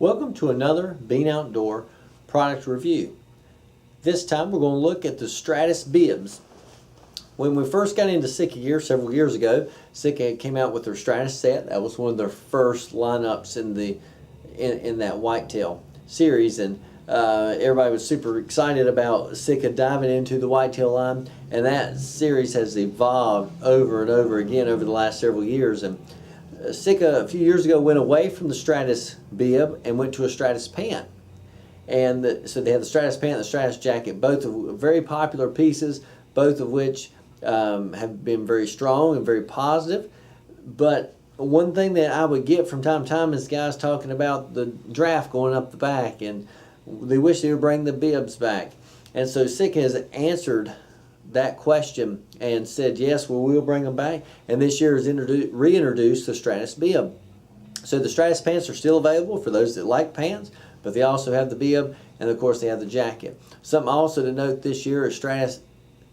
Welcome to another Bean Outdoor product review. This time we're going to look at the Stratus Bibs. When we first got into Sitka gear several years ago, Sitka came out with their Stratus set. That was one of their first lineups in that whitetail series, and everybody was super excited about Sitka diving into the whitetail line, and that series has evolved over and over again over the last several years. And Sitka a few years ago went away from the Stratus Bib and went to a Stratus pant. And so they have the Stratus pant and the Stratus jacket, both of very popular pieces, both of which have been very strong and very positive. But one thing that I would get from time to time is guys talking about the draft going up the back, and they wish they would bring the bibs back. And so Sitka has answered that question and said, yes, we'll bring them back. And this year has reintroduced the Stratus Bib. So the Stratus pants are still available for those that like pants, but they also have the bib, and of course they have the jacket. Something also to note this year is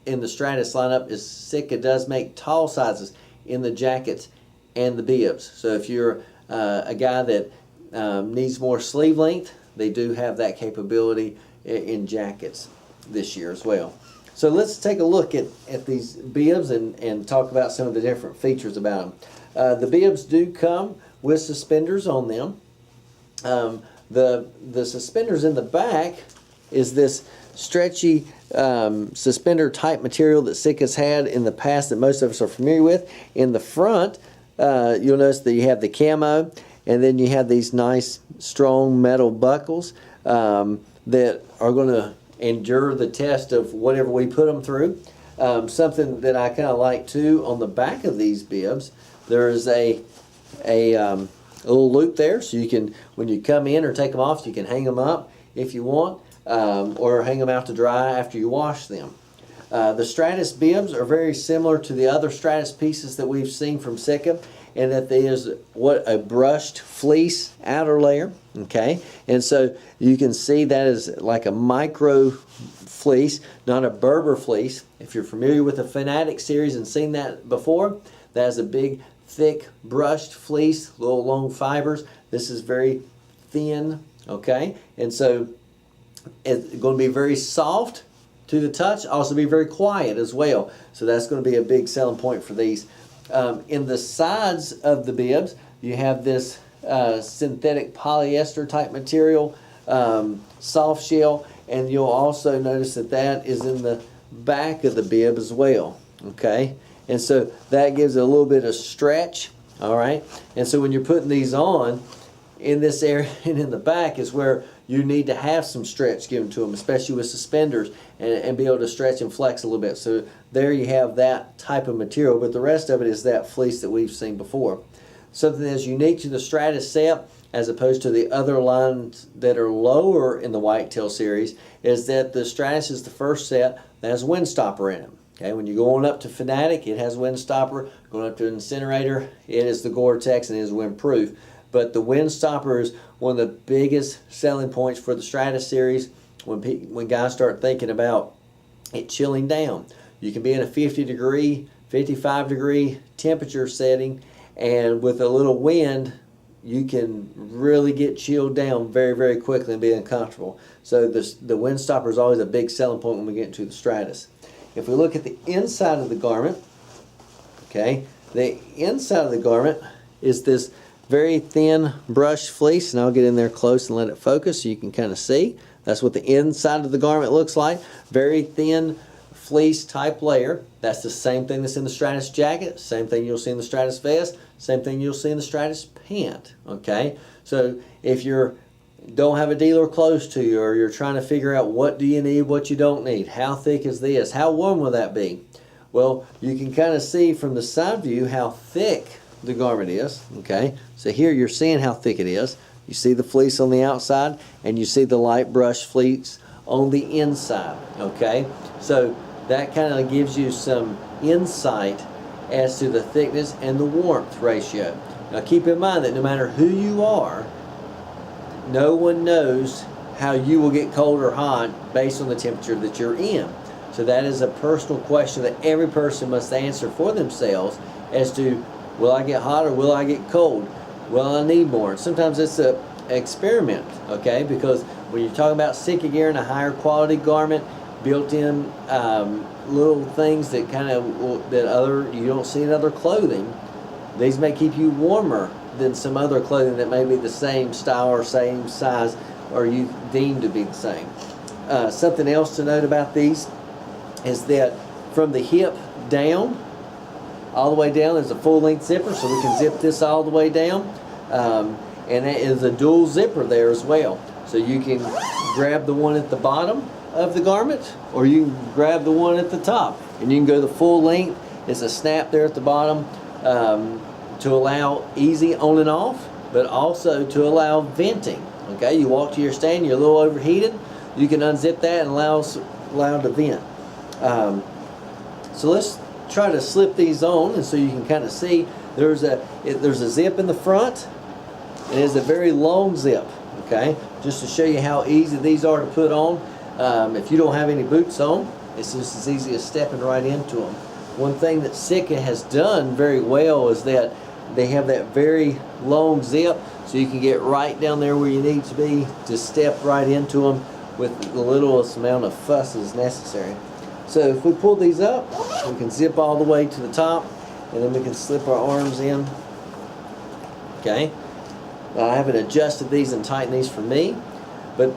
in the Stratus lineup is Sitka does make tall sizes in the jackets and the bibs. So if you're a guy that needs more sleeve length, they do have that capability in jackets this year as well. So let's take a look at these bibs and talk about some of the different features about them. The bibs do come with suspenders on them. The suspenders in the back is this stretchy suspender type material that Sitka's had in the past that most of us are familiar with. In the front, you'll notice that you have the camo, and then you have these nice strong metal buckles that are going to endure the test of whatever we put them through. Something that I kind of like too, on the back of these bibs, there's a little loop there, so you can, when you come in or take them off, you can hang them up if you want, or hang them out to dry after you wash them. The Stratus bibs are very similar to the other Stratus pieces that we've seen from Sitka, and that there is a brushed fleece outer layer, okay? And so you can see that is like a micro fleece, not a Berber fleece. If you're familiar with the Fanatic series and seen that before, that is a big, thick, brushed fleece, little long fibers. This is very thin, okay? And so it's going to be very soft to the touch, also be very quiet as well. So that's going to be a big selling point for these. In the sides of the bibs, you have this synthetic polyester type material, soft shell, and you'll also notice that that is in the back of the bib as well, okay? And so that gives it a little bit of stretch, all right? And so when you're putting these on, in this area and in the back is where you need to have some stretch given to them, especially with suspenders, and be able to stretch and flex a little bit. So there you have that type of material, but the rest of it is that fleece that we've seen before. Something that's unique to the Stratus set, as opposed to the other lines that are lower in the whitetail series, is that the Stratus is the first set that has a wind stopper in it. Okay, when you're going up to Fanatic, it has a wind stopper. Going up to Incinerator, it is the Gore-Tex and it is windproof. But the wind stopper is one of the biggest selling points for the Stratus series when guys start thinking about it chilling down. You can be in a 50-degree, 55-degree temperature setting, and with a little wind, you can really get chilled down very, very quickly and be uncomfortable. So the wind stopper is always a big selling point when we get into the Stratus. If we look at the inside of the garment, okay, the inside of the garment is this very thin brushed fleece, and I'll get in there close and let it focus so you can kind of see. That's what the inside of the garment looks like. Very thin fleece type layer. That's the same thing that's in the Stratus jacket, same thing you'll see in the Stratus vest, same thing you'll see in the Stratus pant, okay? So if you don't have a dealer close to you, or you're trying to figure out what do you need, what you don't need, how thick is this, how warm will that be? Well, you can kind of see from the side view how thick the garment is, okay? So here you're seeing how thick it is. You see the fleece on the outside, and you see the light brush fleece on the inside, okay? So that kind of gives you some insight as to the thickness and the warmth ratio. Now keep in mind that no matter who you are, no one knows how you will get cold or hot based on the temperature that you're in. So that is a personal question that every person must answer for themselves as to, will I get hot or will I get cold? Well, I need more. And sometimes it's a experiment, okay? Because when you're talking about Sitka gear and a higher quality garment, built-in little things that you don't see in other clothing, these may keep you warmer than some other clothing that may be the same style or same size, or you deem to be the same. Something else to note about these is that from the hip down, all the way down, there's a full-length zipper, so we can zip this all the way down. And that is a dual zipper there as well. So you can grab the one at the bottom of the garment, or you can grab the one at the top, and you can go the full length. It's a snap there at the bottom to allow easy on and off, but also to allow venting. Okay, you walk to your stand, you're a little overheated, you can unzip that and allow it to vent. So let's try to slip these on, and so you can kind of see there's a zip in the front, and it's a very long zip. Okay, just to show you how easy these are to put on. If you don't have any boots on, it's just as easy as stepping right into them. One thing that Sitka has done very well is that they have that very long zip, so you can get right down there where you need to be to step right into them with the littlest amount of fuss as necessary. So if we pull these up, we can zip all the way to the top, and then we can slip our arms in. Okay. Now, I haven't adjusted these and tightened these for me, but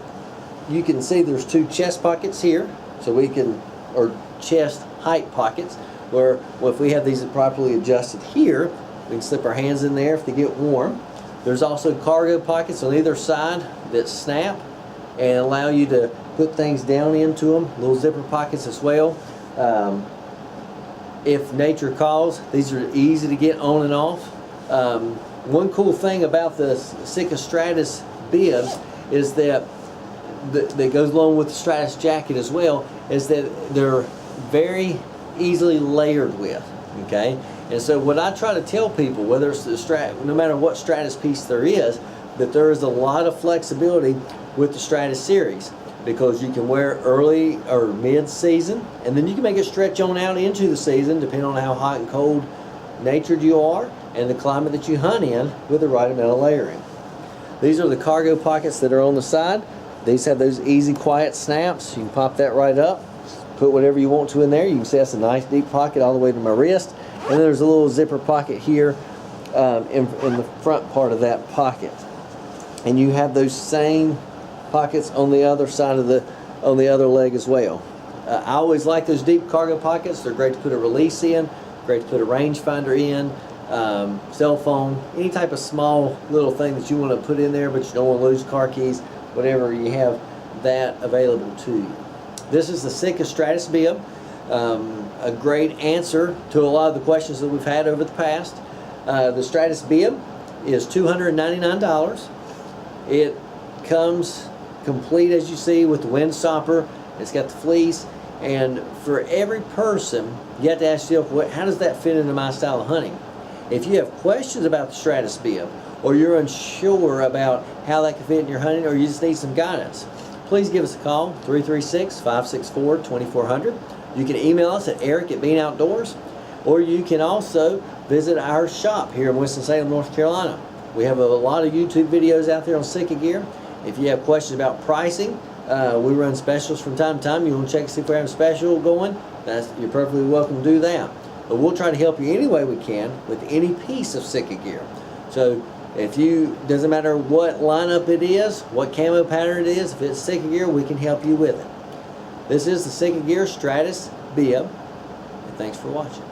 you can see there's two chest pockets here, so we can, or chest height pockets, where if we have these properly adjusted here, we can slip our hands in there if they get warm. There's also cargo pockets on either side that snap and allow you to put things down into them, little zipper pockets as well. If nature calls, these are easy to get on and off. One cool thing about the Sitka Stratus Bibs is that goes along with the Stratus jacket as well, is that they're very easily layered with. Okay, and so what I try to tell people, whether it's no matter what Stratus piece there is, that there is a lot of flexibility with the Stratus series, because you can wear it early or mid-season, and then you can make it stretch on out into the season depending on how hot and cold natured you are and the climate that you hunt in, with the right amount of layering. These are the cargo pockets that are on the side. These have those easy quiet snaps. You can pop that right up, put whatever you want to in there. You can see that's a nice deep pocket all the way to my wrist, and then there's a little zipper pocket here in the front part of that pocket, and you have those same pockets on the other side of on the other leg as well. I always like those deep cargo pockets. They're great to put a release in, great to put a rangefinder in, cell phone, any type of small little thing that you want to put in there, but you don't want to lose car keys, whatever, you have that available to you. This is the Sitka Stratus Bib, a great answer to a lot of the questions that we've had over the past. The Stratus Bib is $299. It comes complete, as you see, with the windstopper. It's got the fleece, and for every person, you have to ask yourself, how does that fit into my style of hunting? If you have questions about the Stratus Bib, or you're unsure about how that can fit in your hunting, or you just need some guidance, please give us a call, 336-564-2400. You can email us at eric@beanoutdoors, or you can also visit our shop here in Winston-Salem, North Carolina. We have a lot of YouTube videos out there on Sitka gear. If you have questions about pricing, we run specials from time to time. You want to check and see if we have a special going, you're perfectly welcome to do that. But we'll try to help you any way we can with any piece of Sitka gear. So doesn't matter what lineup it is, what camo pattern it is, if it's Sitka gear, we can help you with it. This is the Sitka Gear Stratus Bib, and thanks for watching.